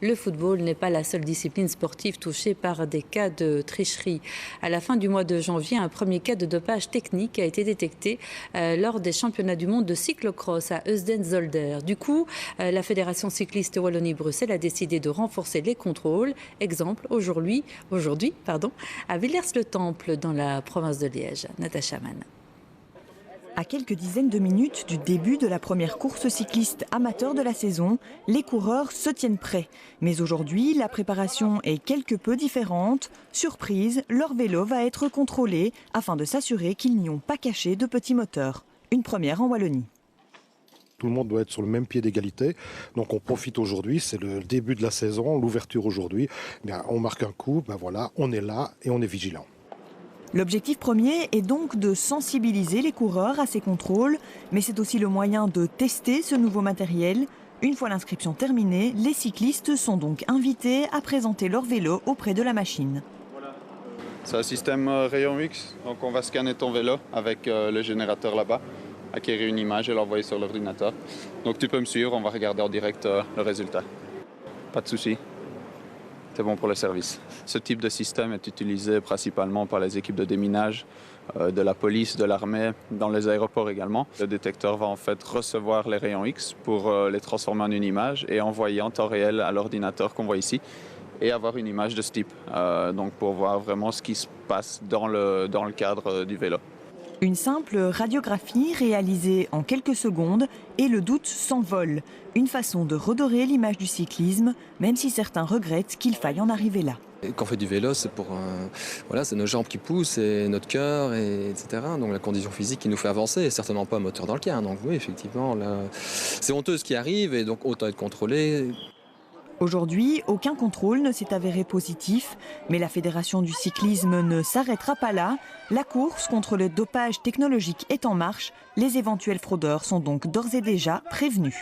Le football n'est pas la seule discipline sportive touchée par des cas de tricherie. À la fin du mois de janvier, un premier cas de dopage technique a été détecté lors des championnats du monde de cyclocross à Heusden-Zolder. Du coup, la Fédération cycliste Wallonie-Bruxelles a décidé de renforcer les contrôles. Exemple, aujourd'hui, à Villers-le-Temple, dans la province de Liège. Natacha Mann. À quelques dizaines de minutes du début de la première course cycliste amateur de la saison, les coureurs se tiennent prêts. Mais aujourd'hui, la préparation est quelque peu différente. Surprise, leur vélo va être contrôlé afin de s'assurer qu'ils n'y ont pas caché de petits moteurs. Une première en Wallonie. Tout le monde doit être sur le même pied d'égalité. Donc on profite aujourd'hui, c'est le début de la saison, l'ouverture aujourd'hui. On marque un coup, voilà, on est là et on est vigilant. L'objectif premier est donc de sensibiliser les coureurs à ces contrôles, mais c'est aussi le moyen de tester ce nouveau matériel. Une fois l'inscription terminée, les cyclistes sont donc invités à présenter leur vélo auprès de la machine. C'est un système rayon X, donc on va scanner ton vélo avec le générateur là-bas, acquérir une image et l'envoyer sur l'ordinateur. Donc tu peux me suivre, on va regarder en direct le résultat. Pas de souci. C'est bon pour le service. Ce type de système est utilisé principalement par les équipes de déminage, de la police, de l'armée, dans les aéroports également. Le détecteur va en fait recevoir les rayons X pour les transformer en une image et envoyer en temps réel à l'ordinateur qu'on voit ici et avoir une image de ce type, donc pour voir vraiment ce qui se passe dans le cadre du vélo. Une simple radiographie réalisée en quelques secondes et le doute s'envole. Une façon de redorer l'image du cyclisme, même si certains regrettent qu'il faille en arriver là. Quand on fait du vélo, c'est c'est nos jambes qui poussent, et notre cœur, etc. Donc la condition physique qui nous fait avancer, et certainement pas un moteur dans le cas. Donc oui, effectivement, là, c'est honteux ce qui arrive, et donc autant être contrôlé. Aujourd'hui, aucun contrôle ne s'est avéré positif, mais la Fédération du cyclisme ne s'arrêtera pas là. La course contre le dopage technologique est en marche. Les éventuels fraudeurs sont donc d'ores et déjà prévenus.